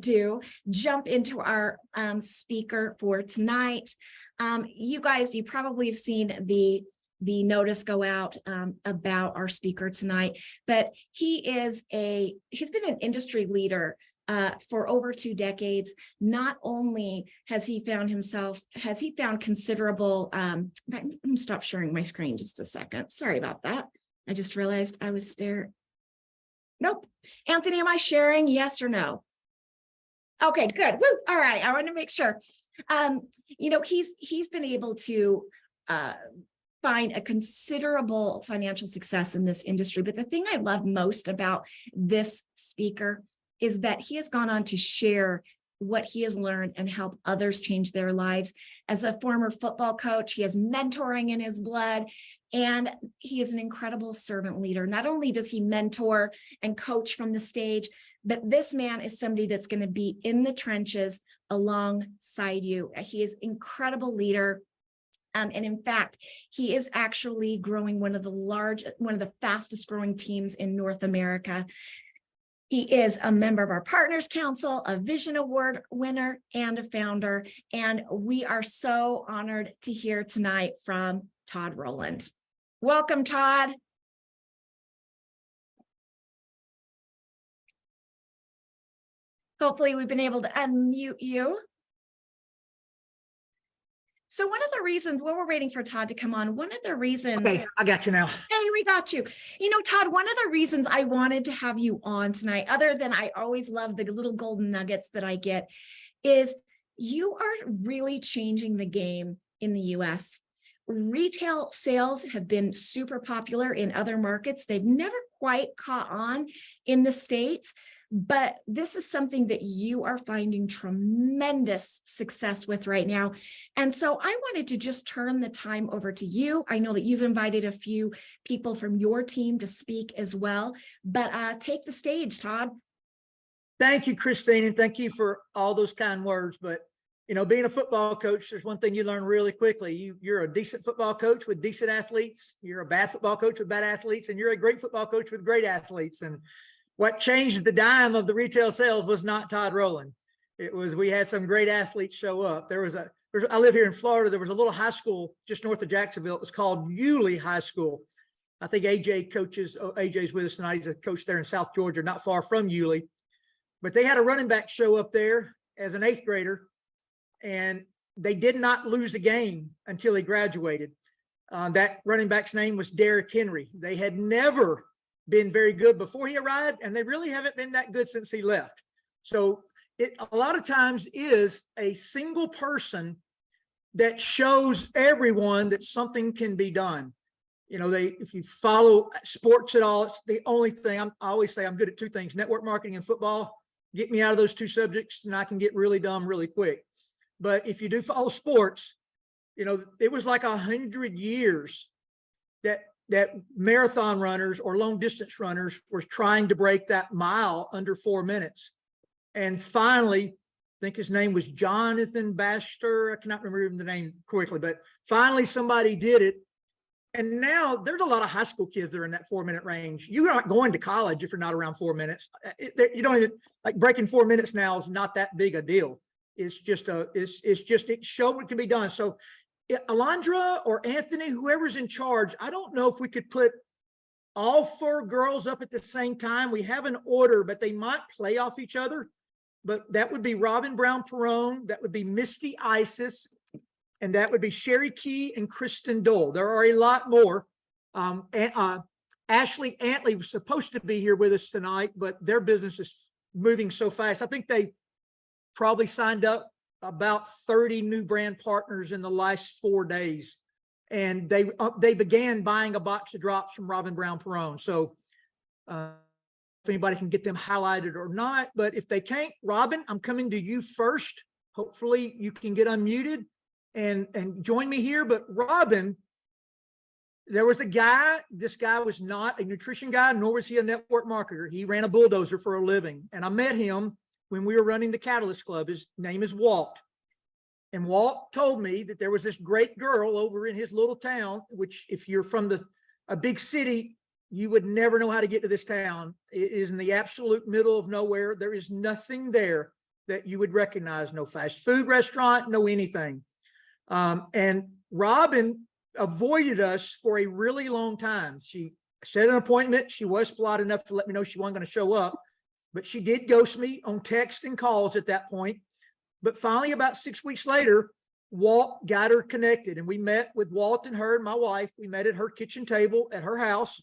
do jump into our speaker for tonight. You guys, you probably have seen the notice go out about our speaker tonight, but he's been an industry leader for over 2 decades. Not only has he found considerable, I'm gonna stop sharing my screen just a second. Sorry about that. I just realized I was staring. Nope. Anthony, am I sharing? Yes or no? Okay, good. Woo. All right. I want to make sure. He's been able to find a considerable financial success in this industry. But the thing I love most about this speaker is that he has gone on to share what he has learned and help others change their lives. As a former football coach, he has mentoring in his blood, and he is an incredible servant leader. Not only does he mentor and coach from the stage, but this man is somebody that's going to be in the trenches alongside you. He is an incredible leader. And in fact, he is actually growing one of the fastest growing teams in North America. He is a member of our Partners Council, a Vision Award winner, and a founder. And we are so honored to hear tonight from Todd Rowland. Welcome, Todd. Hopefully we've been able to unmute you. So one of the reasons, while we're waiting for Todd to come on, one of the reasons— Okay, I got you now. Hey, we got you. Todd, one of the reasons I wanted to have you on tonight, other than I always love the little golden nuggets that I get, is you are really changing the game in the US. Retail sales have been super popular in other markets. They've never quite caught on in the States. But this is something that you are finding tremendous success with right now. And so I wanted to just turn the time over to you. I know that you've invited a few people from your team to speak as well, but take the stage, Todd. Thank you, Christine, and thank you for all those kind words. But, being a football coach, there's one thing you learn really quickly. You're a decent football coach with decent athletes. You're a bad football coach with bad athletes, and you're a great football coach with great athletes. And what changed the dime of the retail sales was not Todd Rowland. It was, we had some great athletes show up. I live here in Florida. There was a little high school just north of Jacksonville. It was called Yulee High School. I think AJ's with us tonight. He's a coach there in South Georgia, not far from Yulee. But they had a running back show up there as an 8th grader, and they did not lose a game until he graduated. That running back's name was Derrick Henry. They had never been very good before he arrived, and they really haven't been that good since he left. So it a lot of times is a single person that shows everyone that something can be done. If you follow sports at all, it's the only thing. I always say I'm good at 2 things: network marketing and football. Get me out of those 2 subjects and I can get really dumb really quick. But if you do follow sports, it was like 100 years that marathon runners or long distance runners were trying to break that mile under 4 minutes. And finally, I think his name was Jonathan Baxter. I cannot remember the name quickly, but finally somebody did it. And now there's a lot of high school kids that are in that 4-minute range. You're not going to college if you're not around 4 minutes. You don't even, like, breaking 4 minutes now is not that big a deal. It showed what can be done. So Alondra or Anthony, whoever's in charge, I don't know if we could put all 4 girls up at the same time. We have an order, but they might play off each other. But that would be Robin Brown Perone, that would be Misty Isis, and that would be Sherry Key and Kristen Dole. There are a lot more. Ashley Antley was supposed to be here with us tonight, but their business is moving so fast. I think they probably signed up about 30 new brand partners in the last 4 days. And they began buying a box of drops from Robin Brown Perone. So if anybody can get them highlighted or not, but if they can't, Robin, I'm coming to you first. Hopefully you can get unmuted and join me here. But Robin, there was a guy, this guy was not a nutrition guy, nor was he a network marketer. He ran a bulldozer for a living. And I met him when we were running the Catalyst Club. His name is Walt. And Walt told me that there was this great girl over in his little town, which if you're from a big city, you would never know how to get to this town. It is in the absolute middle of nowhere. There is nothing there. that you would recognize, no fast food restaurant, no anything. And Robin avoided us for a really long time. She set an appointment. She was polite enough to let me know she wasn't going to show up, but she did ghost me on text and calls at that point. But finally, about 6 weeks later, Walt got her connected, and we met with Walt and her and my wife. We met at her kitchen table at her house.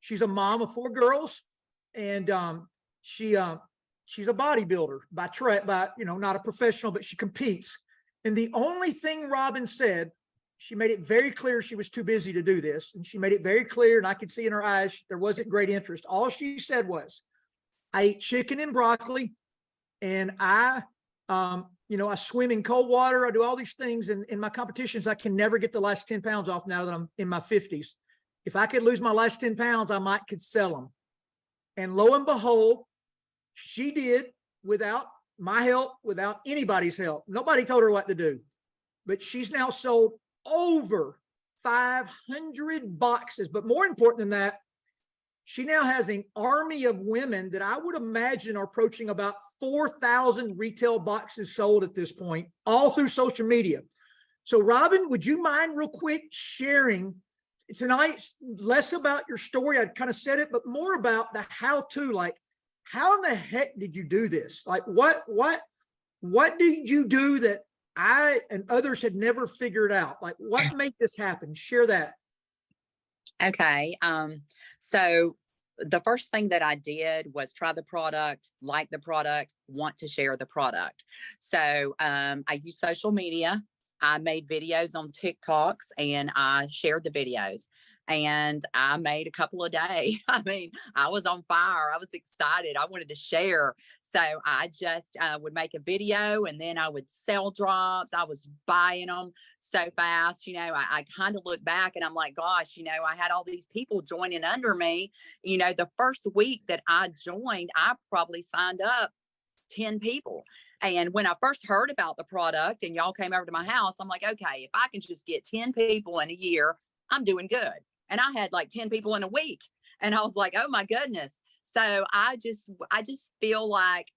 She's a mom of 4 girls, and she's a bodybuilder by not a professional, but she competes. And the only thing Robin said, she made it very clear she was too busy to do this, and she made it very clear, and I could see in her eyes there wasn't great interest. All she said was, "I eat chicken and broccoli, and I swim in cold water. I do all these things. And in my competitions, I can never get the last 10 pounds off now that I'm in my 50s. If I could lose my last 10 pounds, I could sell them." And lo and behold, she did, without my help, without anybody's help. Nobody told her what to do. But she's now sold over 500 boxes. But more important than that, she now has an army of women that I would imagine are approaching about 4,000 retail boxes sold at this point, all through social media. So Robin, would you mind real quick sharing tonight, less about your story, I kind of said it, but more about the how-to, like, how in the heck did you do this? Like, what did you do that I and others had never figured out? Like, what made this happen? Share that. Okay. So the first thing that I did was try the product, like the product, want to share the product. So I use social media. I made videos on TikToks and I shared the videos. And I made a couple a day. I mean, I was on fire. I was excited. I wanted to share. So I just would make a video and then I would sell drops. I was buying them so fast. I kind of look back and I'm like, gosh, I had all these people joining under me. The first week that I joined, I probably signed up 10 people. And when I first heard about the product and y'all came over to my house, I'm like, okay, if I can just get 10 people in a year, I'm doing good. And I had like 10 people in a week. And I was like, oh my goodness. So I just feel like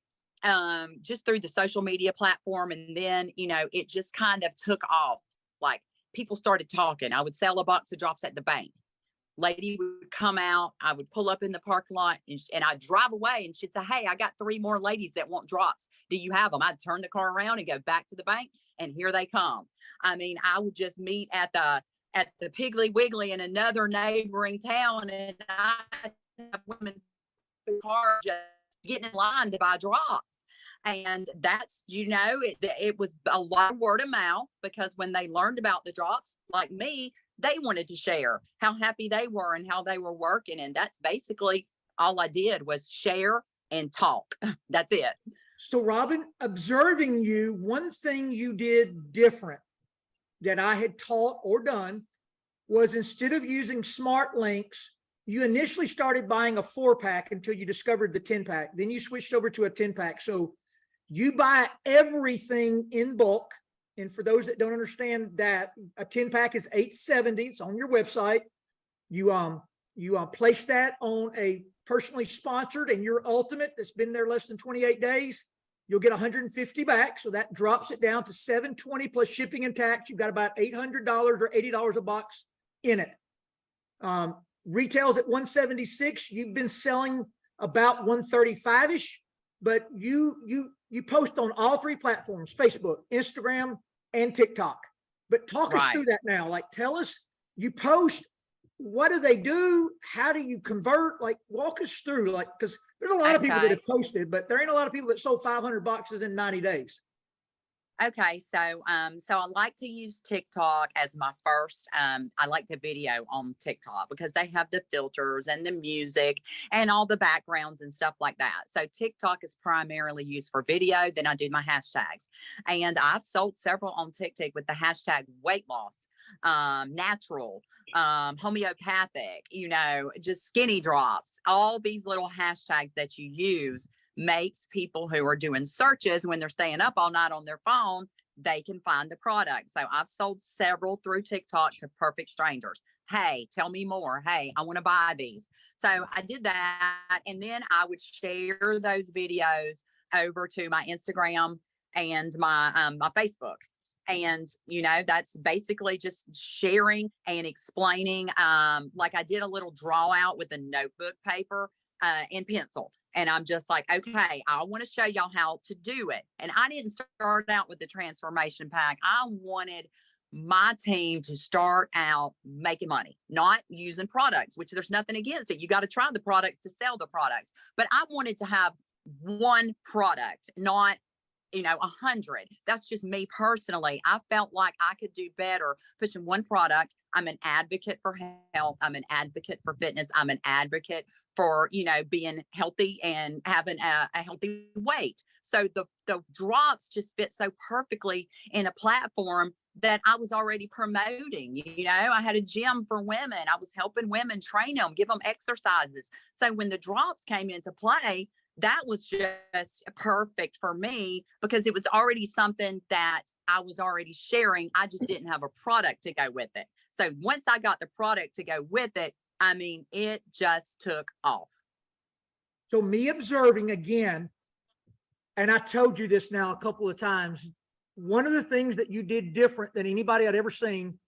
just through the social media platform, and then, it just kind of took off. Like, people started talking. I would sell a box of drops at the bank. Lady would come out, I would pull up in the parking lot and I'd drive away and she'd say, hey, I got 3 more ladies that want drops. Do you have them? I'd turn the car around and go back to the bank and here they come. I mean, I would just meet at the Piggly Wiggly in another neighboring town, and I have women in the car just getting in line to buy drops. And that's, it was a lot of word of mouth, because when they learned about the drops, like me, they wanted to share how happy they were and how they were working. And that's basically all I did, was share and talk. That's it. So Robin, observing you, one thing you did different that I had taught or done was, instead of using smart links, you initially started buying a 4-pack until you discovered the 10-pack. Then you switched over to a 10-pack. So you buy everything in bulk. And for those that don't understand that, a 10-pack is $870. It's on your website. You place that on a personally sponsored and your ultimate that's been there less than 28 days. You'll get 150 back. So that drops it down to $720 plus shipping and tax. You've got about $800 or $80 a box in it. Retails at 176. You've been selling about 135-ish, but you post on all 3 platforms: Facebook, Instagram, and TikTok. But talk us through that now. Like, tell us, you post, what do they do? How do you convert? Like, walk us through, like, because there's a lot of people that have posted, but there ain't a lot of people that sold 500 boxes in 90 days. Okay, so I like to use TikTok as my first. I like to video on TikTok because they have the filters and the music and all the backgrounds and stuff like that. So TikTok is primarily used for video. Then I do my hashtags, and I've sold several on TikTok with the hashtag weight loss, natural, homeopathic, just skinny drops. All these little hashtags that you use makes people who are doing searches, when they're staying up all night on their phone, they can find the product. So I've sold several through TikTok to perfect strangers. Hey, tell me more. Hey, I want to buy these. So I did that. And then I would share those videos over to my Instagram and my Facebook. And, that's basically just sharing and explaining. Like I did a little draw out with a notebook paper and pencil. And I'm just like, okay, I want to show y'all how to do it. And I didn't start out with the transformation pack. I wanted my team to start out making money, not using products, which there's nothing against it. You got to try the products to sell the products. But I wanted to have one product, not 100. That's just me personally. I felt like I could do better pushing one product. I'm an advocate for health. I'm an advocate for fitness. I'm an advocate for, being healthy and having a healthy weight. So the drops just fit so perfectly in a platform that I was already promoting. I had a gym for women. I was helping women train them, give them exercises. So when the drops came into play, that was just perfect for me because it was already something that I was already sharing. I just didn't have a product to go with it. So once I got the product to go with it, it just took off. So me observing again, and I told you this now a couple of times, one of the things that you did different than anybody I'd ever seen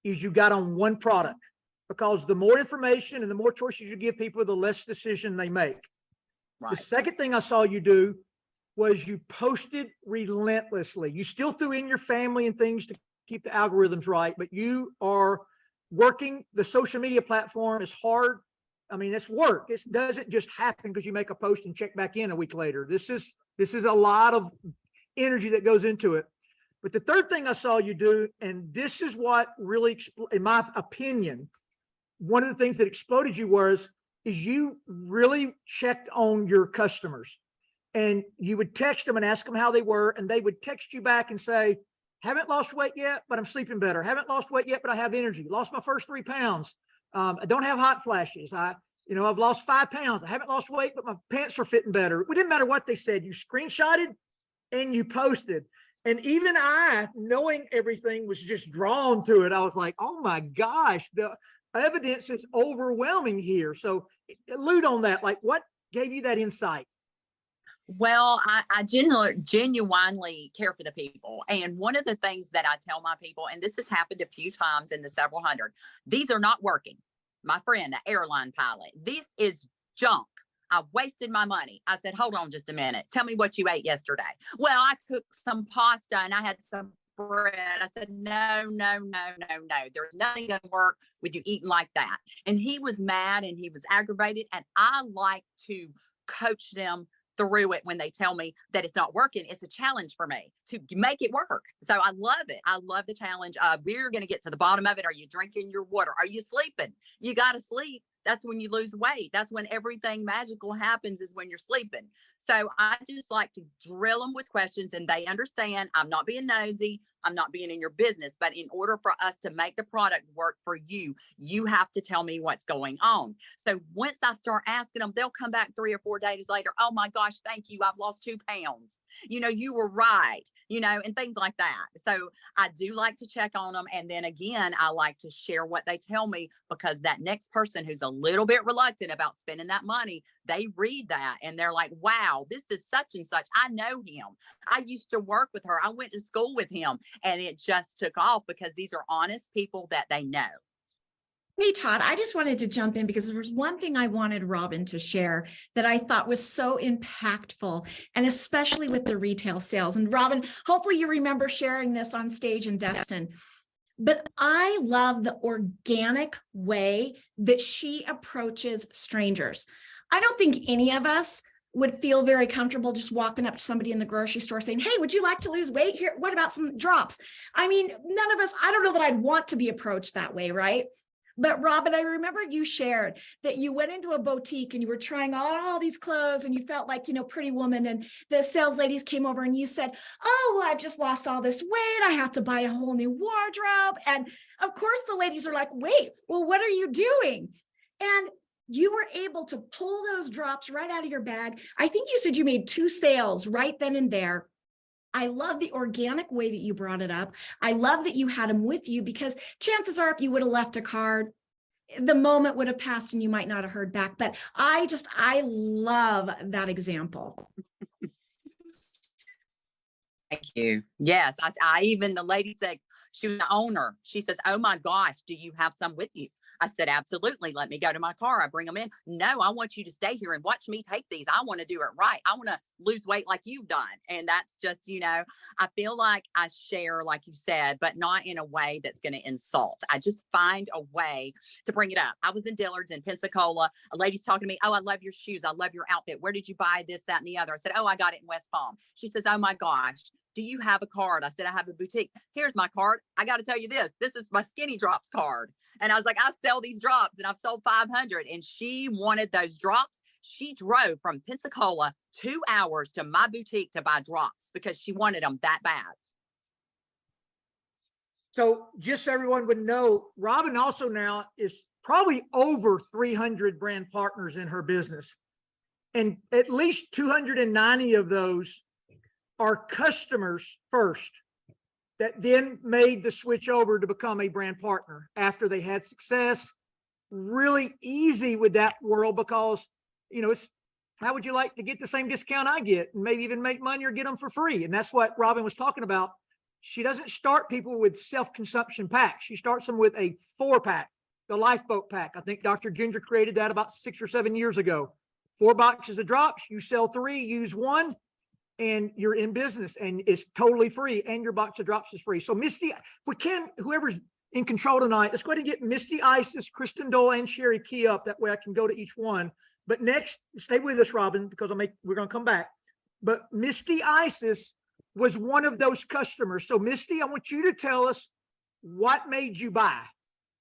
is you got on one product, because the more information and the more choices you give people, the less decision they make. Right. The second thing I saw you do was you posted relentlessly. You still threw in your family and things to keep the algorithms right, but you are working the social media platform is hard. It's work. It doesn't just happen because you make a post and check back in a week later. This is a lot of energy that goes into it. But the third thing I saw you do, and this is what really, in my opinion, one of the things that exploded you is you really checked on your customers, and you would text them and ask them how they were. And they would text you back and say, haven't lost weight yet, but I'm sleeping better. Haven't lost weight yet, but I have energy. Lost my first 3 pounds. I don't have hot flashes. I've lost 5 pounds. I haven't lost weight, but my pants are fitting better. It didn't matter what they said. You screenshotted and you posted. And even I, knowing everything, was just drawn to it. I was like, oh my gosh, the evidence is overwhelming here. So allude on that. Like, what gave you that insight? Well, I genuinely care for the people. And one of the things that I tell my people, and this has happened a few times in the several hundred, these are not working. My friend, the airline pilot, this is junk. I wasted my money. I said, hold on just a minute. Tell me what you ate yesterday. Well, I cooked some pasta and I had some bread. I said, no. There's nothing going to work with you eating like that. And he was mad and he was aggravated. And I like to coach them through it when they tell me that it's not working. It's a challenge for me to make it work. So I love it. I love the challenge. We're going to get to the bottom of it. Are you drinking your water? Are you sleeping? You got to sleep. That's when you lose weight. That's when everything magical happens, is when you're sleeping. So I just like to drill them with questions, and they understand I'm not being nosy. I'm not being in your business. But in order for us to make the product work for you, you have to tell me what's going on. So once I start asking them, they'll come back 3 or 4 days later. Oh my gosh, thank you. I've lost 2 pounds. You were right, and things like that. So I do like to check on them. And then again, I like to share what they tell me, because that next person who's a little bit reluctant about spending that money, they read that and they're like, wow, this is such and such. I know him. I used to work with her. I went to school with him. And it just took off because these are honest people that they know. Hey, Todd, I just wanted to jump in because there was one thing I wanted Robin to share that I thought was so impactful, and especially with the retail sales. And Robin, hopefully you remember sharing this on stage in Destin. But I love the organic way that she approaches strangers. I don't think any of us would feel very comfortable just walking up to somebody in the grocery store saying, hey, would you like to lose weight? Here, what about some drops? None of us, I don't know that I'd want to be approached that way, right? But Robin, I remember you shared that you went into a boutique and you were trying on all these clothes and you felt like, pretty woman. And the sales ladies came over and you said, oh, well, I've just lost all this weight. I have to buy a whole new wardrobe. And of course, the ladies are like, wait, well, what are you doing? And you were able to pull those drops right out of your bag. I think you said you made 2 sales right then and there. I love the organic way that you brought it up. I love that you had them with you, because chances are if you would have left a card, the moment would have passed and you might not have heard back. But I love that example. Thank you. Yes, I even, the lady said, she was the owner. She says, "Oh my gosh, do you have some with you?" I said, "Absolutely. Let me go to my car. I bring them in." "No, I want you to stay here and watch me take these. I want to do it right. I want to lose weight like you've done." And that's just, I feel like I share, like you said, but not in a way that's going to insult. I just find a way to bring it up. I was in Dillard's in Pensacola. A lady's talking to me. "Oh, I love your shoes. I love your outfit. Where did you buy this, that, and the other?" I said, "Oh, I got it in West Palm." She says, "Oh my gosh, do you have a card?" I said, "I have a boutique. Here's my card. I got to tell you this. This is my Skinny Drops card." And I was like, "I sell these drops and I've sold 500." And she wanted those drops. She drove from Pensacola 2 hours to my boutique to buy drops because she wanted them that bad. So just so everyone would know, Robin also now is probably over 300 brand partners in her business. And at least 290 of those are customers first that then made the switch over to become a brand partner after they had success. Really easy with that world because, it's how would you like to get the same discount I get and maybe even make money or get them for free? And that's what Robin was talking about. She doesn't start people with self-consumption packs. She starts them with a 4-pack, the Lifeboat pack. I think Dr. Ginger created that about 6 or 7 years ago. 4 boxes of drops, you sell 3, use 1, and you're in business, and it's totally free, and your box of drops is free. So Misty, if we can, whoever's in control tonight, let's go ahead and get Misty Isis, Kristen Dole, and Sherry Key up. That way I can go to each one. But next, stay with us, Robin, because we're going to come back. But Misty Isis was one of those customers. So Misty, I want you to tell us what made you buy.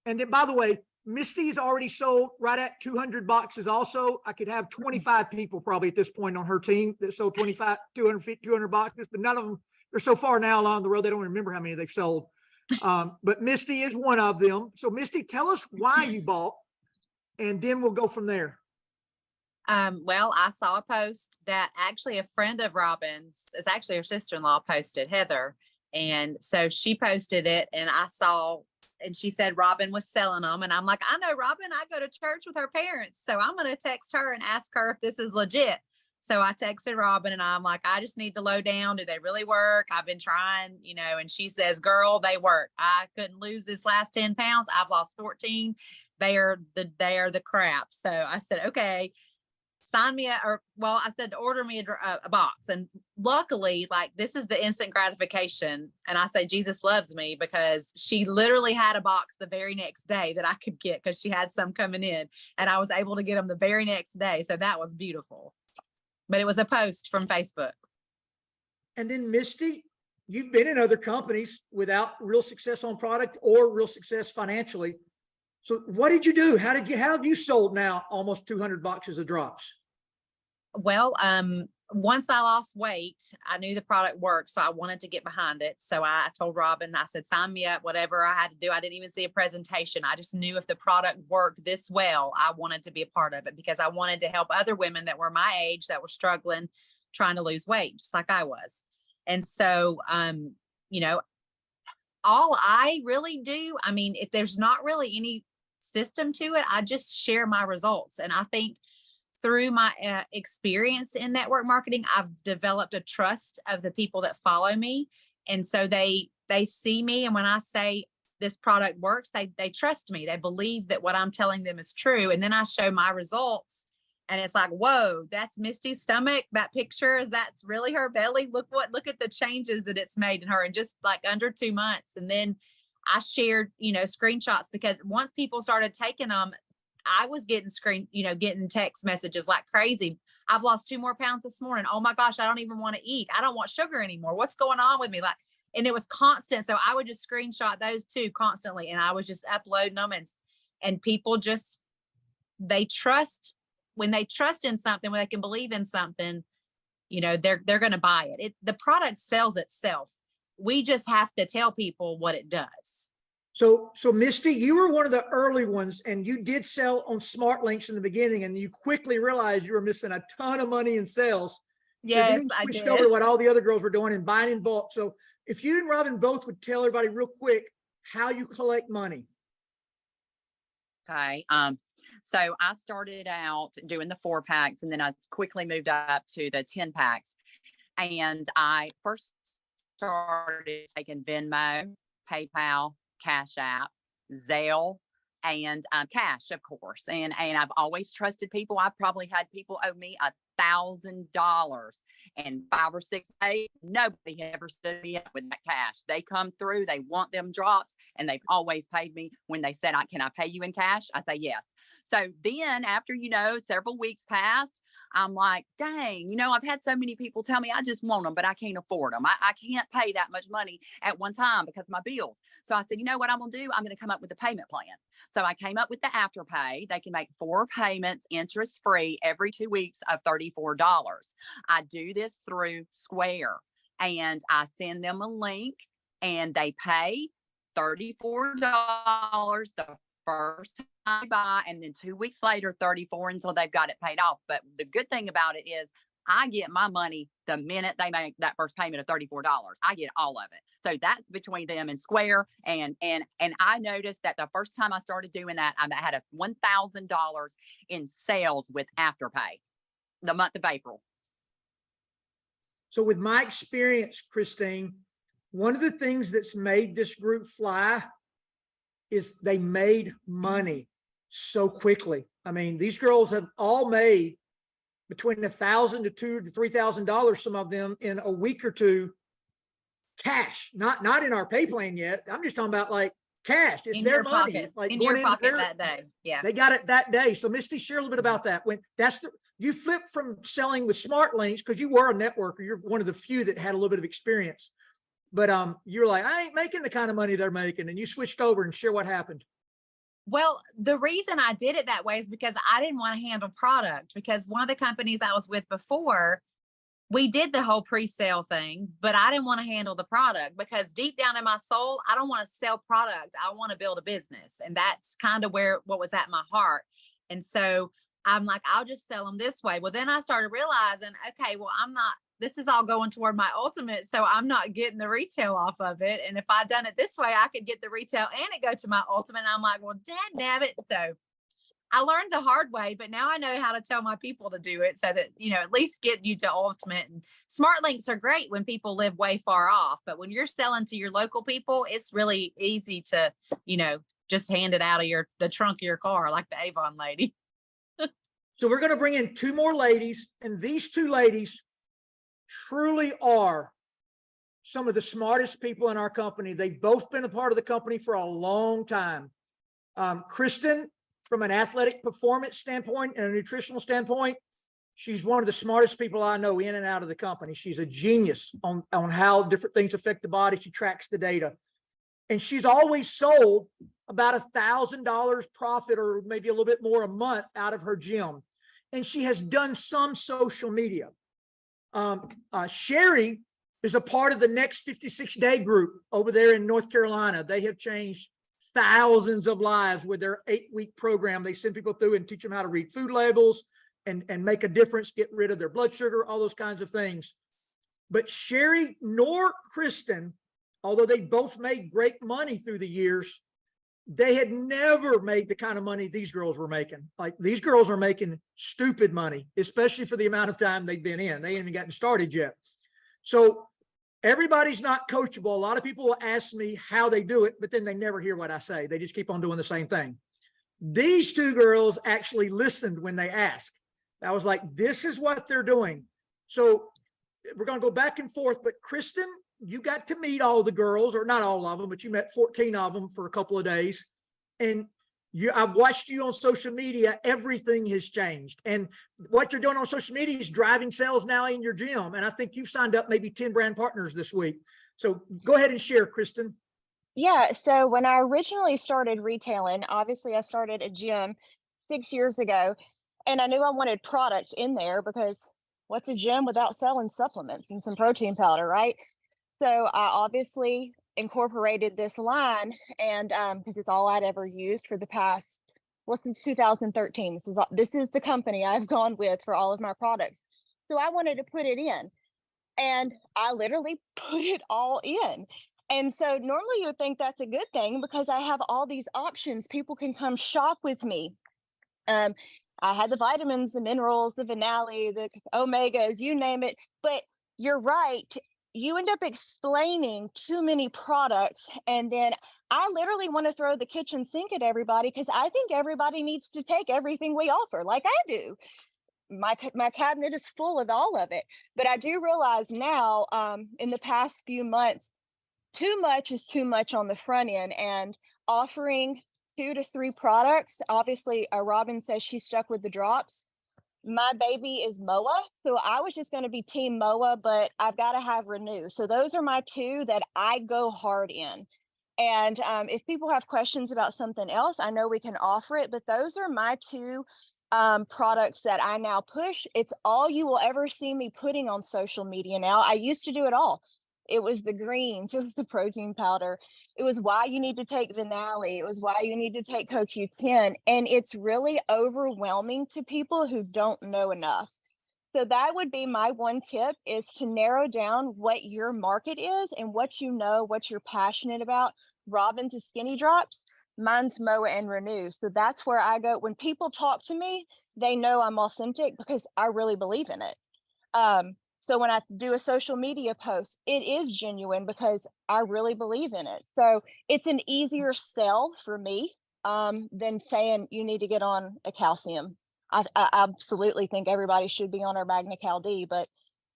And then, by the way, Misty's already sold right at 200 boxes. Also, I could have 25 people probably at this point on her team that sold 25, 200 boxes, but none of them, they're so far now along the road, they don't remember how many they've sold. But Misty is one of them. So Misty, tell us why you bought, and then we'll go from there. Well, I saw a post that actually a friend of Robin's, it's actually her sister-in-law, posted, Heather. And so she posted it, and I saw, and she said Robin was selling them. And I'm like, I know Robin, I go to church with her parents. So I'm going to text her and ask her if this is legit. So I texted Robin and I'm like, I just need the lowdown. Do they really work? I've been trying, and she says, girl, they work. I couldn't lose this last 10 pounds. I've lost 14. They are the crap. So I said, okay, sign me I said, order me a box. And luckily, like, this is the instant gratification. And I say, Jesus loves me, because she literally had a box the very next day that I could get, because she had some coming in, and I was able to get them the very next day. So that was beautiful. But it was a post from Facebook. And then Misty, you've been in other companies without real success on product or real success financially. So what did you do? How have you sold now almost 200 boxes of drops? Well, once I lost weight, I knew the product worked, so I wanted to get behind it. So I told Robin, I said, sign me up, whatever I had to do. I didn't even see a presentation. I just knew if the product worked this well, I wanted to be a part of it, because I wanted to help other women that were my age that were struggling, trying to lose weight, just like I was. And so, all I really do, I mean, if there's not really any system to it, I just share my results. And I think through my experience in network marketing, I've developed a trust of the people that follow me. And so they see me. And when I say this product works, they trust me. They believe that what I'm telling them is true. And then I show my results, and it's like, whoa, that's Misty's stomach. That picture, that's really her belly. Look at the changes that it's made in her in just like under 2 months. And then I shared, screenshots, because once people started taking them, I was getting getting text messages like crazy. I've lost 2 more pounds this morning. Oh my gosh, I don't even want to eat. I don't want sugar anymore. What's going on with me? And it was constant. So I would just screenshot those 2 constantly, and I was just uploading them, and people just, they trust. When they trust in something, when they can believe in something, they're going to buy it. The product sells itself. We just have to tell people what it does. So Misty, you were one of the early ones, and you did sell on Smart Links in the beginning, and you quickly realized you were missing a ton of money in sales. Yes, so I switched did. over to what all the other girls were doing and buying in bulk. So if you and Robin both would tell everybody real quick how you collect money. Okay. So I started out doing the 4-packs, and then I quickly moved up to the 10-packs. And I first started taking Venmo, PayPal, Cash App, Zelle, and cash, of course. And I've always trusted people. I've probably had people owe me $1,000 in 5 or 6 days. Nobody ever stood me up with that cash. They come through, they want them drops, and they've always paid me when they said, can I pay you in cash? I say yes. So then after, several weeks passed, I'm like, dang, I've had so many people tell me I just want them, but I can't afford them. I can't pay that much money at one time because of my bills. So I said, you know what I'm going to do? I'm going to come up with a payment plan. So I came up with the Afterpay. They can make 4 payments interest free every 2 weeks of $34. I do this through Square, and I send them a link, and they pay $34 the first time I buy, and then 2 weeks later, 34 until they've got it paid off. But the good thing about it is I get my money the minute they make that first payment of $34. I get all of it. So that's between them and Square. And I noticed that the first time I started doing that, I had a $1,000 in sales with Afterpay the month of April. So with my experience, Christine, one of the things that's made this group fly is they made money so quickly. I mean, these girls have all made between $1,000 to $2,000 to $3,000, some of them in a week or two, cash, not in our pay plan yet. I'm just talking about like cash. It's In their your money. pocket, It's like in going your into pocket their- that day. Yeah. They got it that day. So Misty, share a little bit about that. When you flipped from selling with Smart Links, because you were a networker, you're one of the few that had a little bit of experience. But you're like, I ain't making the kind of money they're making, and you switched over and share what happened. Well, the reason I did it that way is because I didn't want to handle product, because one of the companies I was with before, we did the whole pre-sale thing, but I didn't want to handle the product because deep down in my soul, I don't want to sell product. I want to build a business. And that's kind of what was at my heart. And so I'm like, I'll just sell them this way. Well, then I started realizing, okay, well, this is all going toward my ultimate. So I'm not getting the retail off of it. And if I'd done it this way, I could get the retail and it go to my ultimate. And I'm like, well, dadnabbit. So I learned the hard way, but now I know how to tell my people to do it so that, at least get you to ultimate. And Smart Links are great when people live way far off, but when you're selling to your local people, it's really easy to, just hand it out of the trunk of your car, like the Avon lady. So we're going to bring in 2 more ladies, and these 2 ladies truly are some of the smartest people in our company. They've both been a part of the company for a long time. Kristen, from an athletic performance standpoint and a nutritional standpoint, she's one of the smartest people I know in and out of the company. She's a genius on how different things affect the body. She tracks the data. And she's always sold about $1,000 profit or maybe a little bit more a month out of her gym. And she has done some social media. Sherry is a part of the Next 56-Day group over there in North Carolina. They have changed thousands of lives with their 8-week program. They send people through and teach them how to read food labels and make a difference, get rid of their blood sugar, all those kinds of things. But Sherry nor Kristen, although they both made great money through the years, they had never made the kind of money these girls were making. Like, these girls are making stupid money, especially for the amount of time they've been in. They ain't even gotten started yet. So everybody's not coachable. A lot of people will ask me how they do it, but then they never hear what I say. They just keep on doing the same thing. These 2 girls actually listened when they asked. I was like, this is what they're doing. So we're going to go back and forth, but Kristen, you got to meet all the girls, or not all of them, but you met 14 of them for a couple of days. And I've watched you on social media. Everything has changed. And what you're doing on social media is driving sales now in your gym. And I think you've signed up maybe 10 brand partners this week. So go ahead and share, Kristen. Yeah, so when I originally started retailing, obviously I started a gym 6 years ago, and I knew I wanted product in there because what's a gym without selling supplements and some protein powder, right? So I obviously incorporated this line, and because it's all I'd ever used for the past, since 2013. This is the company I've gone with for all of my products. So I wanted to put it in, and I literally put it all in. And so normally you'd think that's a good thing because I have all these options. People can come shop with me. I had the vitamins, the minerals, the Vinali, the omegas, you name it. But you're right. you end up explaining too many products, and then I literally want to throw the kitchen sink at everybody because I think everybody needs to take everything we offer, like I do. My cabinet is full of all of it, but I do realize now, in the past few months, too much is too much on the front end, and offering 2 to 3 products. Obviously, Robin says she's stuck with the drops. My baby is Moa, so I was just going to be team Moa, but I've got to have Renew. So those are my 2 that I go hard in. And if people have questions about something else, I know we can offer it, but those are my 2 products that I now push. It's all you will ever see me putting on social media now. I used to do it all. It was the greens, it was the protein powder, it was why you need to take Vinali, it was why you need to take CoQ10. And it's really overwhelming to people who don't know enough. So that would be my one tip, is to narrow down what your market is and what you know, what you're passionate about. Robin's is Skinny Drops, mine's Moa and Renew. So that's where I go. When people talk to me, they know I'm authentic because I really believe in it. So when I do a social media post, it is genuine because I really believe in it. So it's an easier sell for me than saying you need to get on a calcium. I absolutely think everybody should be on our Magna Cal D, but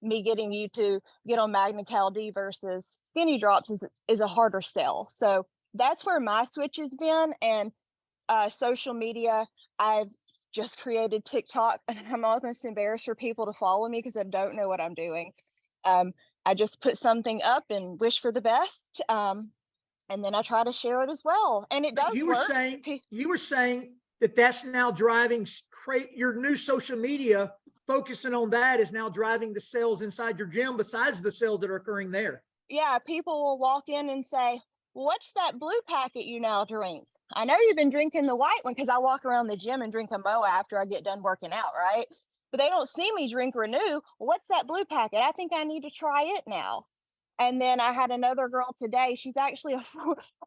me getting you to get on Magna Cal D versus Skinny Drops is a harder sell. So that's where my switch has been. And social media, I've just created TikTok, and I'm almost embarrassed for people to follow me because I don't know what I'm doing. I just put something up and wish for the best. And then I try to share it as well. And it does You were work. saying that that's now driving your new social media, focusing on that is now driving the sales inside your gym besides the sales that are occurring there. Yeah, people will walk in and say, "What's that blue packet you now drink? I know you've been drinking the white one," because I walk around the gym and drink a Moa after I get done working out, right? But they don't see me drink Renew. "What's that blue packet? I think I need to try it now." And then I had another girl today. She's actually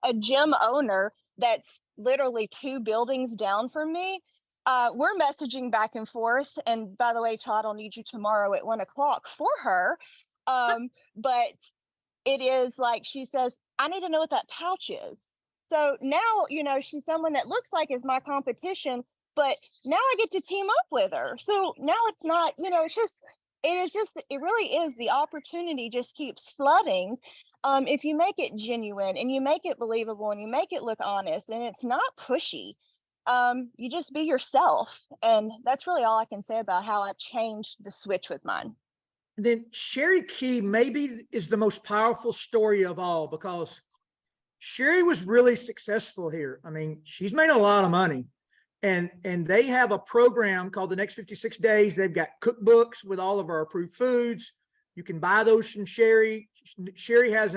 a gym owner that's literally 2 buildings down from me. We're messaging back and forth. And by the way, Todd, I'll need you tomorrow at 1 o'clock for her. But it is like, she says, "I need to know what that pouch is." So now, she's someone that looks like is my competition, but now I get to team up with her. So now it's not, it really is, the opportunity just keeps flooding. If you make it genuine and you make it believable and you make it look honest and it's not pushy, you just be yourself. And that's really all I can say about how I changed the switch with mine. Then Sherry Key maybe is the most powerful story of all, because Sherry was really successful here. I mean, she's made a lot of money, and they have a program called the Next 56 Days. They've got cookbooks with all of our approved foods. You can buy those from Sherry. Sherry has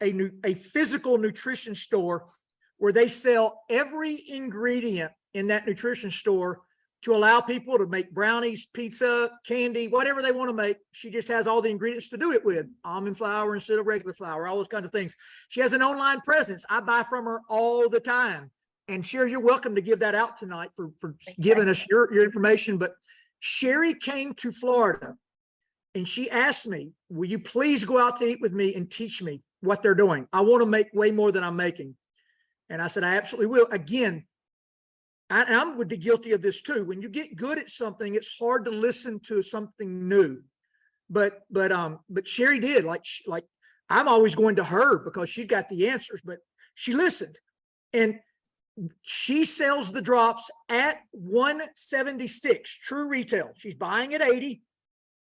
a physical nutrition store where they sell every ingredient in that nutrition store to allow people to make brownies, pizza, candy, whatever they want to make. She just has all the ingredients to do it with. Almond flour instead of regular flour, all those kinds of things. She has an online presence. I buy from her all the time. And Sherry, you're welcome to give that out tonight for giving us your information. But Sherry came to Florida and she asked me, "Will you please go out to eat with me and teach me what they're doing? I want to make way more than I'm making." And I said, "I absolutely will." Again, I would be guilty of this too. When you get good at something, it's hard to listen to something new. But Sherry did. Like I'm always going to her because she's got the answers. But she listened, and she sells the drops at 176 true retail. She's buying at 80,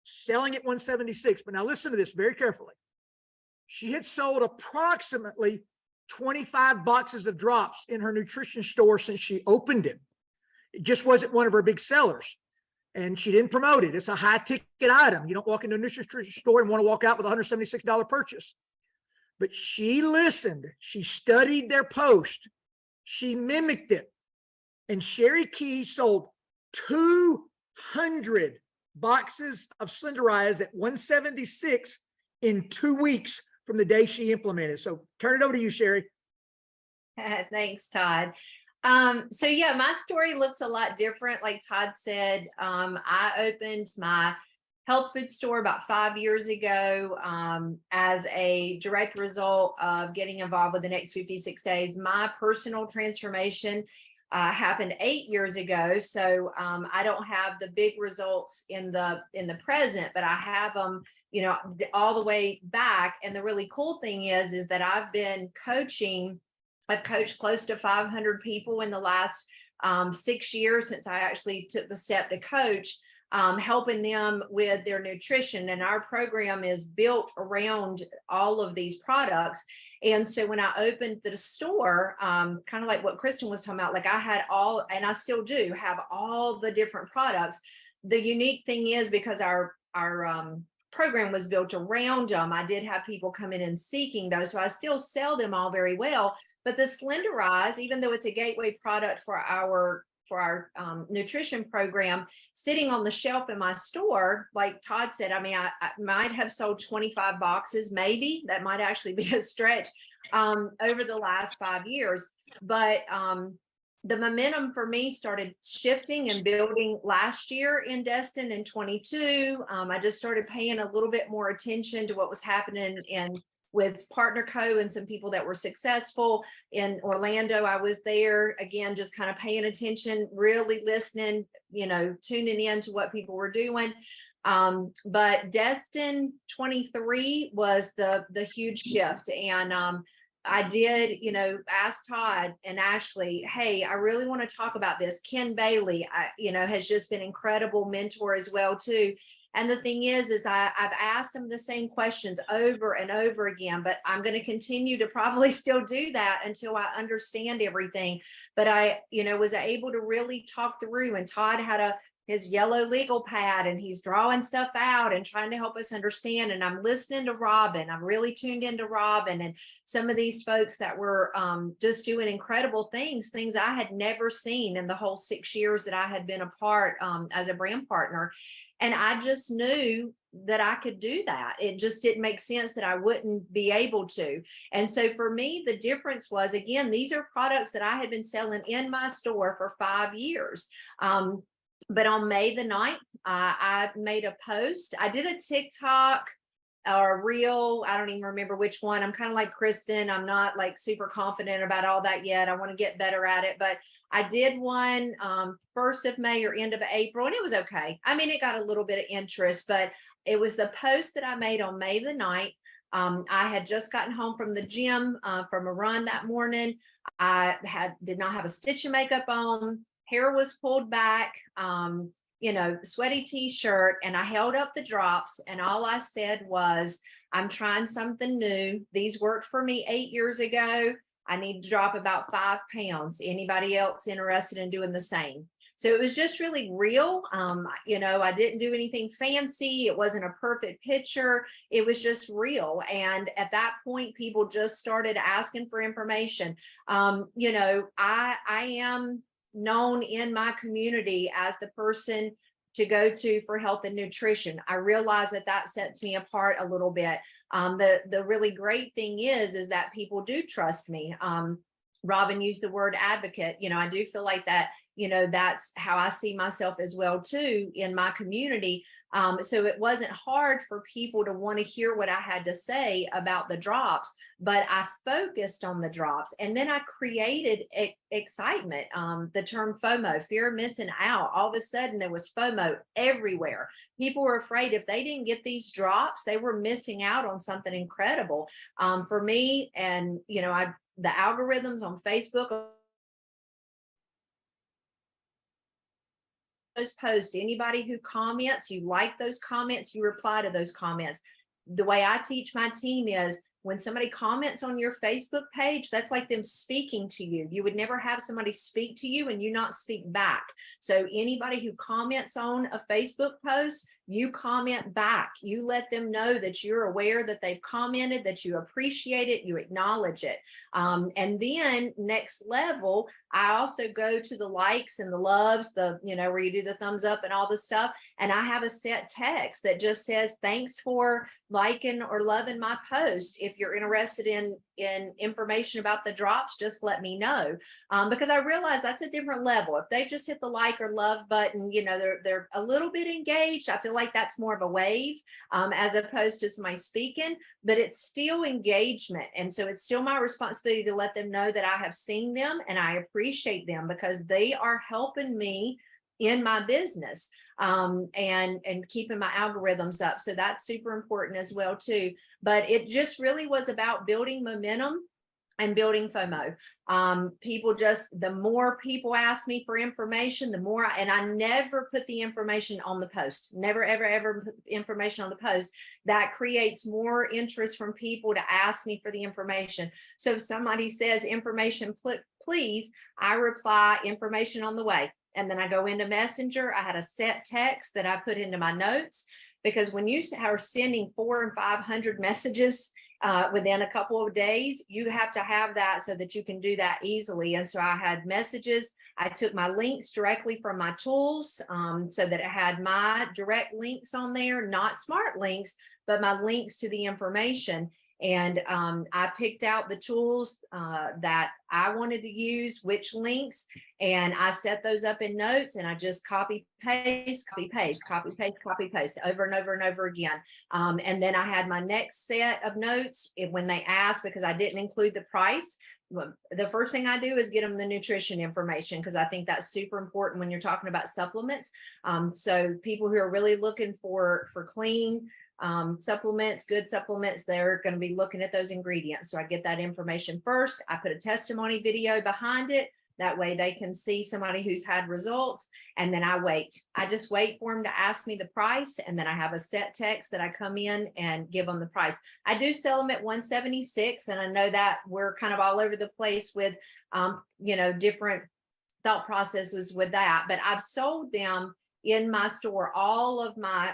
selling at 176. But now listen to this very carefully. She had sold approximately 25 boxes of drops in her nutrition store since she opened it. It just wasn't one of her big sellers, and she didn't promote it. It's a high ticket item. You don't walk into a nutrition store and want to walk out with a $176 purchase. But she listened. She studied their post. She mimicked it. And Sherry Key sold 200 boxes of Slenderize at 176 in 2 weeks from the day she implemented. So turn it over to you, Sherry. Thanks, Todd. So yeah, my story looks a lot different. Like Todd said, I opened my health food store about 5 years ago, as a direct result of getting involved with the Next 56 Days. My personal transformation happened 8 years ago. So I don't have the big results in the present, but I have them, all the way back. And the really cool thing is that I've been coaching. I've coached close to 500 people in the last 6 years since I actually took the step to coach, helping them with their nutrition. And our program is built around all of these products. And so when I opened the store, kind of like what Kristen was talking about, like I had all, and I still do have all the different products. The unique thing is, because our program was built around them, I did have people come in and seeking those. So I still sell them all very well. But the Slenderize, even though it's a gateway product for our nutrition program, sitting on the shelf in my store, like Todd said, I mean, I might have sold 25 boxes, maybe. That might actually be a stretch, over the last 5 years. But the momentum for me started shifting and building last year in Destin in 22. I just started paying a little bit more attention to what was happening with Partner Co. and some people that were successful in Orlando. I was there again, just kind of paying attention, really listening, tuning in to what people were doing. But Destin 23 was the huge shift. And I did, ask Todd and Ashley, hey, I really want to talk about this. Ken Bailey, has just been incredible mentor as well too. And the thing is I've asked them the same questions over and over again, but I'm going to continue to probably still do that until I understand everything. But I, was able to really talk through, and Todd had his yellow legal pad and he's drawing stuff out and trying to help us understand. And I'm listening to Robin. I'm really tuned into Robin and some of these folks that were just doing incredible things I had never seen in the whole 6 years that I had been a part as a brand partner. And I just knew that I could do that. It just didn't make sense that I wouldn't be able to. And so for me, the difference was, again, these are products that I had been selling in my store for 5 years. But on May the 9th, I made a post. I did a TikTok or reel. I don't even remember which one. I'm kind of like Kristen. I'm not like super confident about all that yet. I want to get better at it. But I did one 1st of May or end of April, and it was okay. I mean, it got a little bit of interest, but it was the post that I made on May the 9th. I had just gotten home from the gym from a run that morning. I did not have a stitch of makeup on. Hair was pulled back, sweaty t-shirt, and I held up the drops, and all I said was, I'm trying something new. These worked for me 8 years ago. I need to drop about 5 pounds. Anybody else interested in doing the same? So it was just really real. I didn't do anything fancy. It wasn't a perfect picture. It was just real. And at that point, people just started asking for information. I am known in my community as the person to go to for health and nutrition. I realize that sets me apart a little bit. The really great thing is that people do trust me. Robin used the word advocate. I do feel like that, that's how I see myself as well too in my community. So it wasn't hard for people to want to hear what I had to say about the drops, but I focused on the drops, and then I created excitement. The term FOMO, fear of missing out. All of a sudden there was FOMO everywhere. People were afraid if they didn't get these drops, they were missing out on something incredible. For me, and the algorithms on Facebook, those posts, anybody who comments, you like those comments, you reply to those comments. The way I teach my team is, when somebody comments on your Facebook page, that's like them speaking to you. You would never have somebody speak to you and you not speak back. So anybody who comments on a Facebook post, you comment back. You let them know that you're aware that they've commented, that you appreciate it, you acknowledge it. And then next level, I also go to the likes and the loves, where you do the thumbs up and all this stuff. And I have a set text that just says, thanks for liking or loving my post. If if you're interested in information about the drops, just let me know. Because I realize that's a different level. If they just hit the like or love button, you know, they're a little bit engaged. I feel like that's more of a wave, as opposed to somebody speaking, but it's still engagement. And so it's still my responsibility to let them know that I have seen them and I appreciate them, because they are helping me in my business, and keeping my algorithms up. So that's super important as well too. But it just really was about building momentum and building FOMO. People just, the more people ask me for information, the more, and I never put the information on the post, never, ever, ever put information on the post. That creates more interest from people to ask me for the information. So if somebody says information, please, I reply information on the way. And then I go into Messenger. I had a set text that I put into my notes, because when you are sending 400 and 500 messages within a couple of days, you have to have that so that you can do that easily. And so I had messages. I took my links directly from my tools, so that it had my direct links on there, not smart links, but my links to the information. And I picked out the tools that I wanted to use, which links, and I set those up in notes, and I just copy, paste, copy, paste, copy, paste, copy, paste over and over and over again. And then I had my next set of notes when they asked, because I didn't include the price. The first thing I do is get them the nutrition information, because I think that's super important when you're talking about supplements. So people who are really looking for clean supplements, good supplements, they're going to be looking at those ingredients. So I get that information first. I put a testimony video behind it. That way they can see somebody who's had results. And then I wait. I just wait for them to ask me the price. And then I have a set text that I come in and give them the price. I do sell them at $176. And I know that we're kind of all over the place with, you know, different thought processes with that, but I've sold them in my store. All of my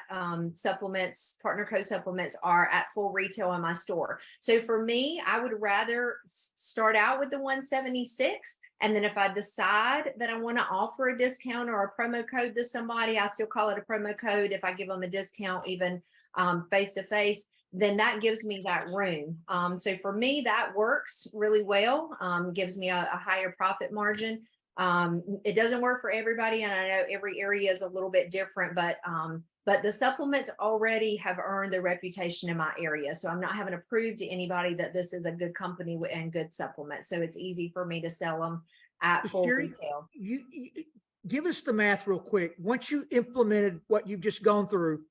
supplements, Partner Co supplements, are at full retail in my store. So for me, I would rather start out with the 176. And then if I decide that I want to offer a discount or a promo code to somebody, I still call it a promo code. If I give them a discount, even face to face, then that gives me that room. So for me, that works really well, gives me a higher profit margin. It doesn't work for everybody, and I know every area is a little bit different, but the supplements already have earned their reputation in my area. So I'm not having to prove to anybody that this is a good company and good supplements. So it's easy for me to sell them at full retail. You give us the math real quick. Once you implemented what you've just gone through,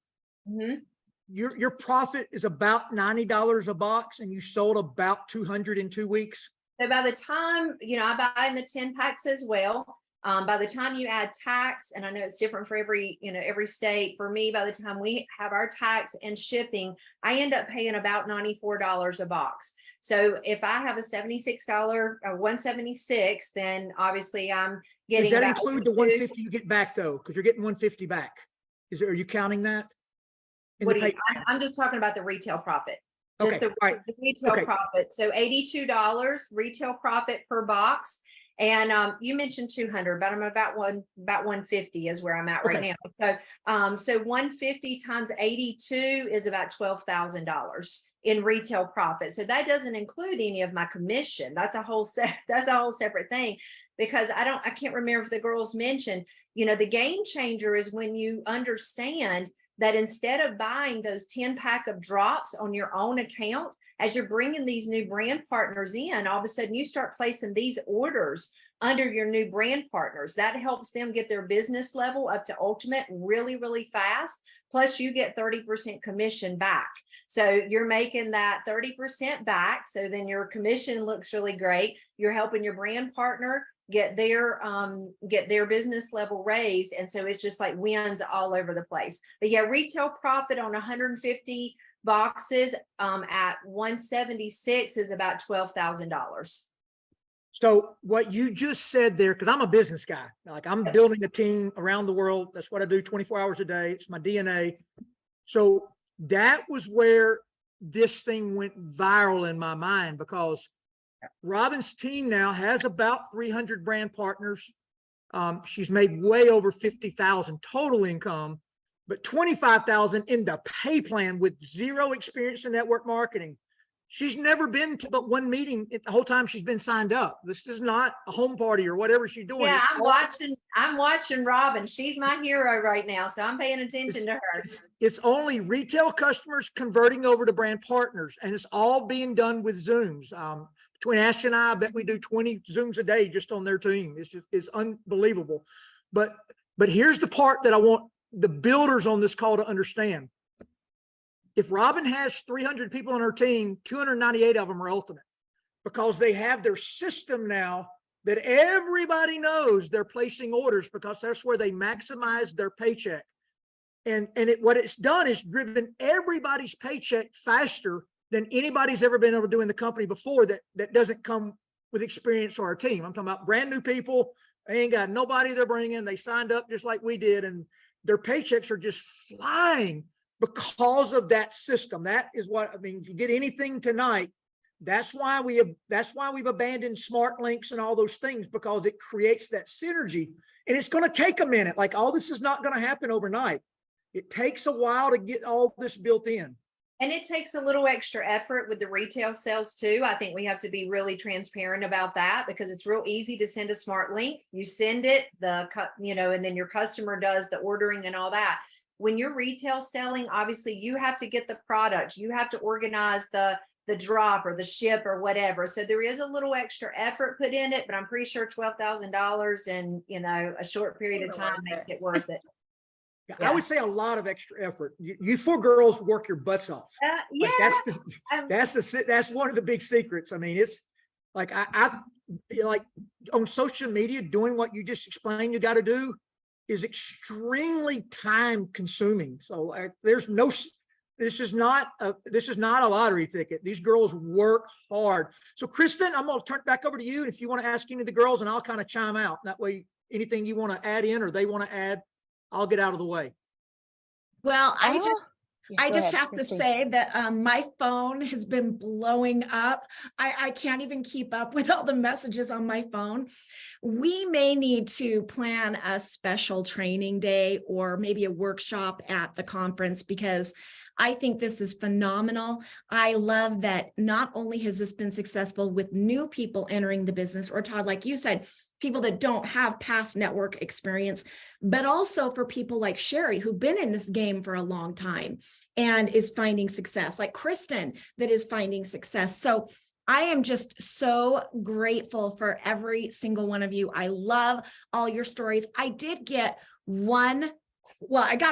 your profit is about $90 a box, and you sold about 200 in 2 weeks. So by the time, you know, I buy in the 10 packs as well. By the time you add tax, and I know it's different for every, you know, every state. For me, by the time we have our tax and shipping, I end up paying about $94 a box. So if I have a $76 or 176, then obviously I'm getting. Does that include the 150 you get back though? Because you're getting 150 back. Are you counting that? I'm just talking about the retail profit. Just the retail profit. So $82 retail profit per box. And you mentioned 200, but I'm about 150 is where I'm at right now. So 150 times 82 is about $12,000 in retail profit. So that doesn't include any of my commission. That's a whole separate thing, because I can't remember if the girls mentioned, you know, the game changer is when you understand that instead of buying those 10 pack of drops on your own account, as you're bringing these new brand partners in, all of a sudden you start placing these orders under your new brand partners. That helps them get their business level up to ultimate really, really fast. Plus you get 30% commission back. So you're making that 30% back. So then your commission looks really great. You're helping your brand partner get their business level raised. And so it's just like wins all over the place. But yeah, retail profit on 150 boxes at 176 is about $12,000. So what you just said there, because I'm a business guy, like I'm building a team around the world. That's what I do 24 hours a day. It's my DNA. So that was where this thing went viral in my mind, because Robin's team now has about 300 brand partners. She's made way over 50,000 total income, but 25,000 in the pay plan with zero experience in network marketing. She's never been to but one meeting the whole time she's been signed up. This is not a home party or whatever she's doing. Yeah, It's I'm watching Robin. She's my hero right now, so I'm paying attention to her. it's only retail customers converting over to brand partners, and it's all being done with Zooms. Between Ash and I bet we do 20 Zooms a day just on their team. It's unbelievable. But here's the part that I want the builders on this call to understand. If Robin has 300 people on her team, 298 of them are ultimate, because they have their system now that everybody knows they're placing orders, because that's where they maximize their paycheck. And what it's done is driven everybody's paycheck faster than anybody's ever been able to do in the company before that doesn't come with experience or our team. I'm talking about brand new people. They ain't got nobody they're bringing. They signed up just like we did, and their paychecks are just flying because of that system. That is what, I mean, if you get anything tonight, that's why we've abandoned smart links and all those things, because it creates that synergy. And it's going to take a minute. Like, all this is not going to happen overnight. It takes a while to get all this built in. And it takes a little extra effort with the retail sales too. I think we have to be really transparent about that, because it's real easy to send a smart link. You send it, and then your customer does the ordering and all that. When you're retail selling, obviously you have to get the product, you have to organize the drop or the ship or whatever. So there is a little extra effort put in it, but I'm pretty sure $12,000 in, a short period of time makes it worth it. I would say a lot of extra effort. You four girls work your butts off. Yeah. Like, that's one of the big secrets. I mean, it's like, I like on social media, doing what you just explained you got to do is extremely time consuming. So this is not a lottery ticket. These girls work hard. So Kristen, I'm going to turn it back over to you. If you want to ask any of the girls, and I'll kind of chime out. That way, anything you want to add in or they want to add, I'll get out of the way. Well, I Go just ahead, have to Christine. say that my phone has been blowing up. I can't even keep up with all the messages on my phone. We may need to plan a special training day or maybe a workshop at the conference, because I think this is phenomenal. I love that not only has this been successful with new people entering the business, or Todd, like you said, people that don't have past network experience, but also for people like Sherry, who've been in this game for a long time and is finding success, like Kristen that is finding success. So I am just so grateful for every single one of you. I love all your stories. I got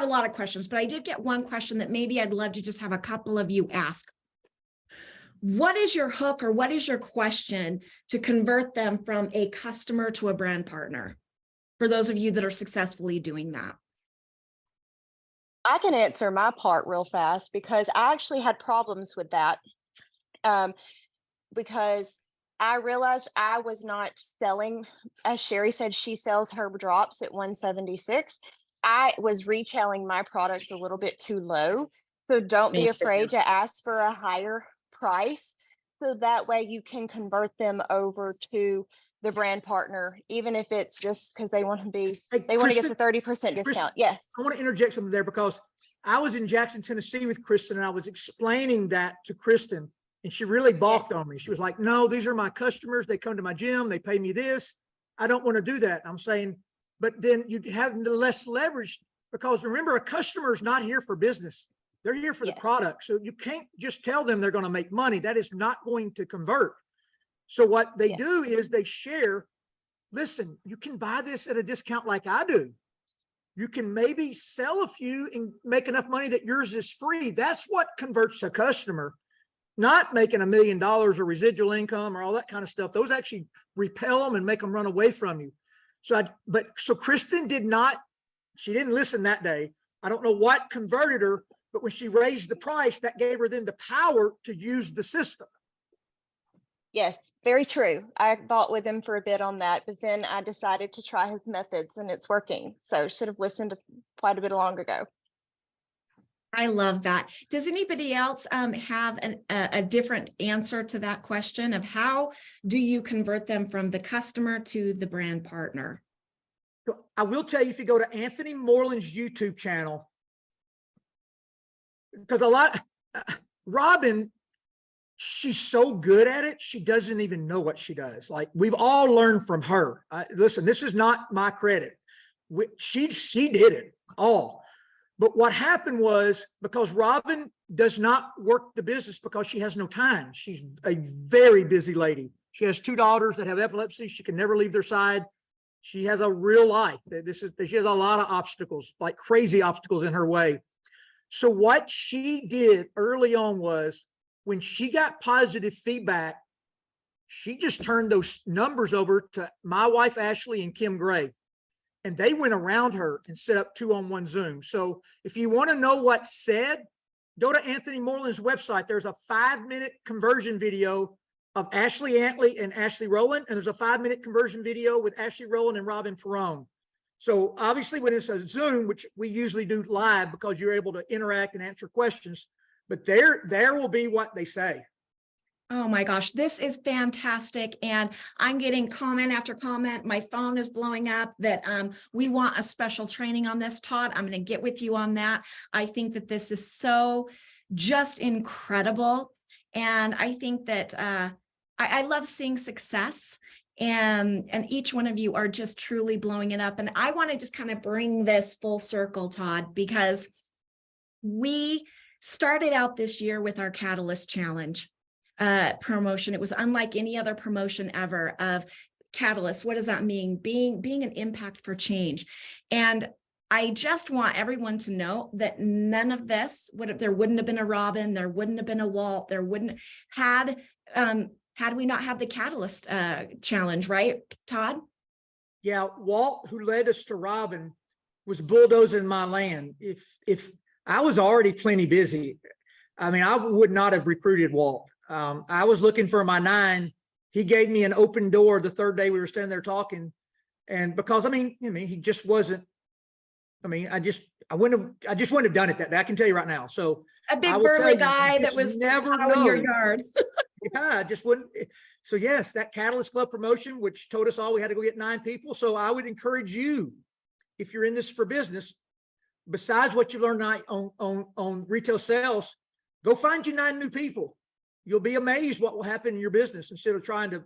a lot of questions, but I did get one question that maybe I'd love to just have a couple of you ask. What is your hook, or what is your question to convert them from a customer to a brand partner? For those of you that are successfully doing that. I can answer my part real fast, because I actually had problems with that. Because I realized I was not selling, as Sherry said, she sells her drops at 176. I was retailing my products a little bit too low. So don't be Me afraid too. to ask for a higher price. So that way you can convert them over to the brand partner, even if it's just because they want to Hey, get the Kristen, 30% discount. Yes. I want to interject something there, because I was in Jackson, Tennessee with Kristen, and I was explaining that to Kristen, and she really balked on me. She was like, no, these are my customers. They come to my gym. They pay me this. I don't want to do that. I'm saying, but then you have less leverage, because remember, a customer is not here for business. They're here for the Yes. product. So you can't just tell them they're going to make money. That is not going to convert. So what they Yes. do is they share, listen, you can buy this at a discount like I do. You can maybe sell a few and make enough money that yours is free. That's what converts a customer, not making $1 million or residual income or all that kind of stuff. Those actually repel them and make them run away from you. So Kristen she didn't listen that day. I don't know what converted her, but when she raised the price, that gave her then the power to use the system. Yes, very true. I fought with him for a bit on that, but then I decided to try his methods and it's working. So should have listened quite a bit long ago. I love that. Does anybody else have a different answer to that question of how do you convert them from the customer to the brand partner? So I will tell you, if you go to Anthony Moreland's YouTube channel, because Robin she's so good at it, she doesn't even know what she does. Like, we've all learned from her. Listen, this is not my credit. She did it all. But what happened was, because Robin does not work the business because she has no time. She's a very busy lady. She has 2 daughters that have epilepsy. She can never leave their side. She has a real life. She has a lot of obstacles, like crazy obstacles in her way. So what she did early on was, when she got positive feedback, she just turned those numbers over to my wife, Ashley, and Kim Gray. And they went around her and set up 2-on-1 Zoom. So if you want to know what's said, go to Anthony Moreland's website. There's a 5-minute conversion video of Ashley Antley and Ashley Rowland. And there's a 5-minute conversion video with Ashley Rowland and Robin Perrone. So obviously when it's a Zoom, which we usually do live because you're able to interact and answer questions, but there will be what they say. Oh my gosh, this is fantastic. And I'm getting comment after comment. My phone is blowing up that we want a special training on this, Todd. I'm going to get with you on that. I think that this is so just incredible. And I think that I love seeing success, and each one of you are just truly blowing it up. And I want to just kind of bring this full circle, Todd, because we started out this year with our Catalyst Challenge promotion. It was unlike any other promotion ever of Catalyst. What does that mean? Being an impact for change. And I just want everyone to know that none of this there wouldn't have been a Robin, there wouldn't have been a Walt, there wouldn't had we not had the Catalyst Challenge, right, Todd? Yeah, Walt, who led us to Robin, was bulldozing my land. If I was already plenty busy, I mean, I would not have recruited Walt. I was looking for my 9. He gave me an open door the 3rd day we were standing there talking. And because, I mean, he just wasn't, I just wouldn't have done it that day. I can tell you right now. So A big burly guy that was never plowing your know. yard. Yeah, I just wouldn't. So yes, that Catalyst Club promotion, which told us all we had to go get 9 people. So I would encourage you, if you're in this for business, besides what you learned on retail sales, go find you 9 new people. You'll be amazed what will happen in your business. Instead of trying to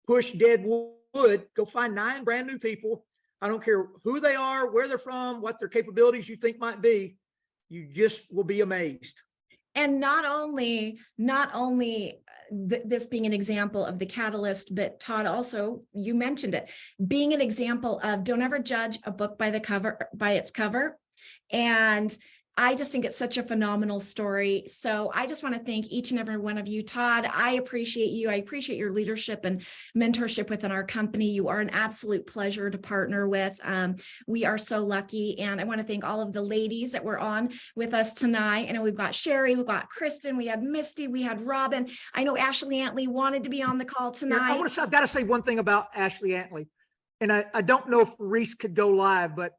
push dead wood, go find 9 brand new people. I don't care who they are, where they're from, what their capabilities you think might be. You just will be amazed. And not only this being an example of the Catalyst, but Todd, also, you mentioned it, being an example of don't ever judge a book by its cover. And I just think it's such a phenomenal story. So I just want to thank each and every one of you. Todd, I appreciate you. I appreciate your leadership and mentorship within our company. You are an absolute pleasure to partner with. We are so lucky. And I want to thank all of the ladies that were on with us tonight. I know we've got Sherry, we've got Kristen, we had Misty, we had Robin. I know Ashley Antley wanted to be on the call tonight. Yeah, I've got to say one thing about Ashley Antley. And I don't know if Reese could go live, but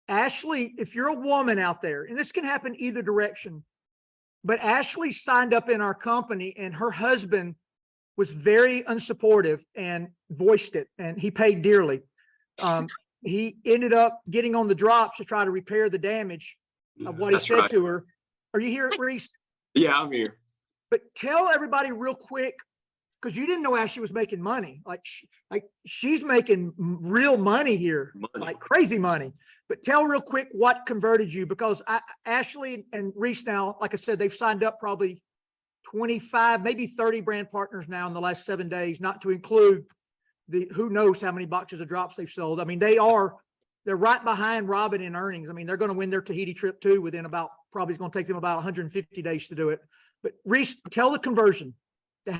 Ashley, if you're a woman out there, and this can happen either direction, but Ashley signed up in our company and her husband was very unsupportive and voiced it, and he paid dearly. He ended up getting on the drops to try to repair the damage of what he said to her. Are you here, Reese? Yeah, I'm here. But tell everybody real quick, because you didn't know Ashley was making money. She's making real money here, like crazy money. But tell real quick what converted you, because Ashley and Reese now, like I said, they've signed up probably 25, maybe 30 brand partners now in the last 7 days, not to include who knows how many boxes of drops they've sold. I mean, they're right behind Robin in earnings. I mean, they're going to win their Tahiti trip too within probably it's going to take them about 150 days to do it. But Reese, tell the conversion to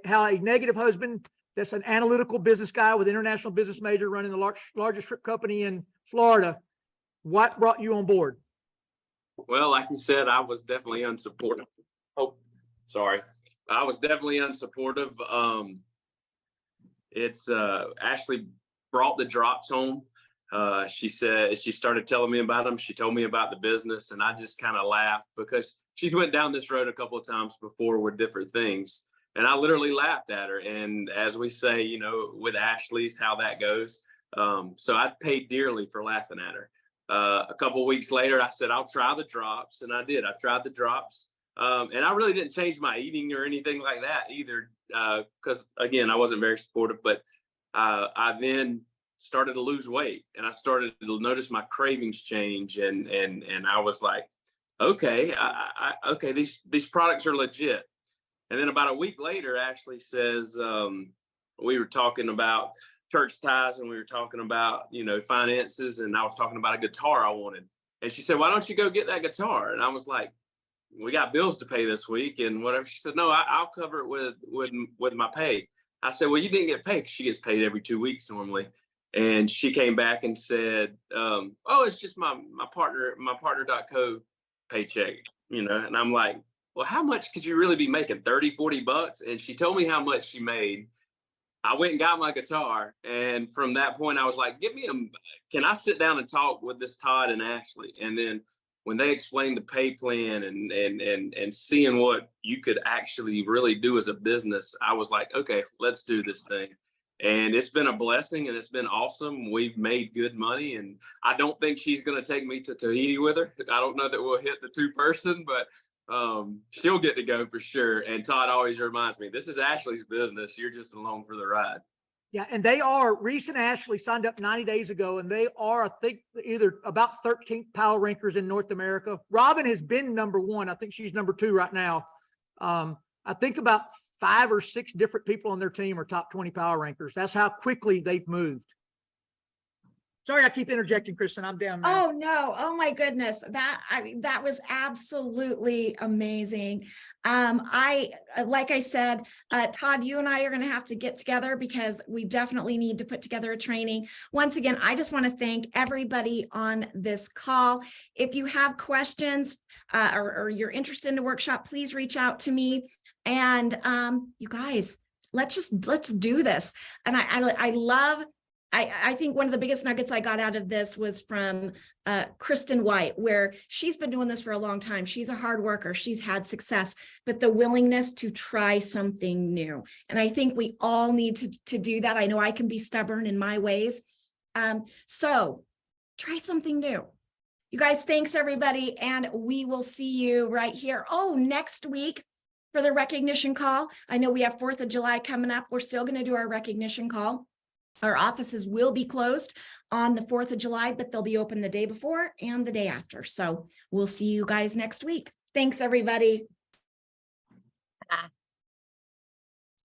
how a negative husband that's an analytical business guy with international business major running the largest strip company in Florida, what brought you on board? Well, like you said, I was definitely unsupportive. I was definitely unsupportive. Ashley brought the drops home. She said, she started telling me about them. She told me about the business, and I just kind of laughed because she went down this road a couple of times before with different things. And I literally laughed at her. And as we say, with Ashley's, how that goes. So I paid dearly for laughing at her. A couple of weeks later, I said, I'll try the drops. And I did. I tried the drops. And I really didn't change my eating or anything like that either. Cause again, I wasn't very supportive, but I then started to lose weight and I started to notice my cravings change. And I was like, okay, okay, these products are legit. And then about a week later, Ashley says, we were talking about church ties and we were talking about, finances. And I was talking about a guitar I wanted. And she said, why don't you go get that guitar? And I was like, we got bills to pay this week and whatever. She said, no, I'll cover it with my pay. I said, well, you didn't get paid. She gets paid every 2 weeks normally. And she came back and said, oh, it's just my partner.co paycheck, and I'm like, well, how much could you really be making? 30, 40 bucks? And she told me how much she made. I went and got my guitar. And from that point, I was like, can I sit down and talk with this Todd and Ashley? And then when they explained the pay plan and seeing what you could actually really do as a business, I was like, okay, let's do this thing. And it's been a blessing and it's been awesome. We've made good money and I don't think she's going to take me to Tahiti with her. I don't know that we'll hit the 2-person, but she'll get to go for sure. And Todd always reminds me, this is Ashley's business. You're just along for the ride. Yeah, and Reese and Ashley signed up 90 days ago, and they are, I think, either about 13th power rankers in North America. Robin has been number 1. I think she's number 2 right now. I think about 5 or 6 different people on their team are top 20 power rankers. That's how quickly they've moved. Sorry, I keep interjecting, Kristen. I'm down now. Oh no. Oh my goodness. That was absolutely amazing. Like I said, Todd, you and I are going to have to get together because we definitely need to put together a training. Once again, I just want to thank everybody on this call. If you have questions or you're interested in a workshop, please reach out to me. And you guys, let's do this. And I think one of the biggest nuggets I got out of this was from Kristen White, where she's been doing this for a long time. She's a hard worker. She's had success, but the willingness to try something new. And I think we all need to do that. I know I can be stubborn in my ways. So try something new. You guys, thanks everybody. And we will see you right here. Oh, next week for the recognition call. I know we have 4th of July coming up. We're still going to do our recognition call. Our offices will be closed on the 4th of July, but they'll be open the day before and the day after. So we'll see you guys next week. Thanks, everybody. Bye.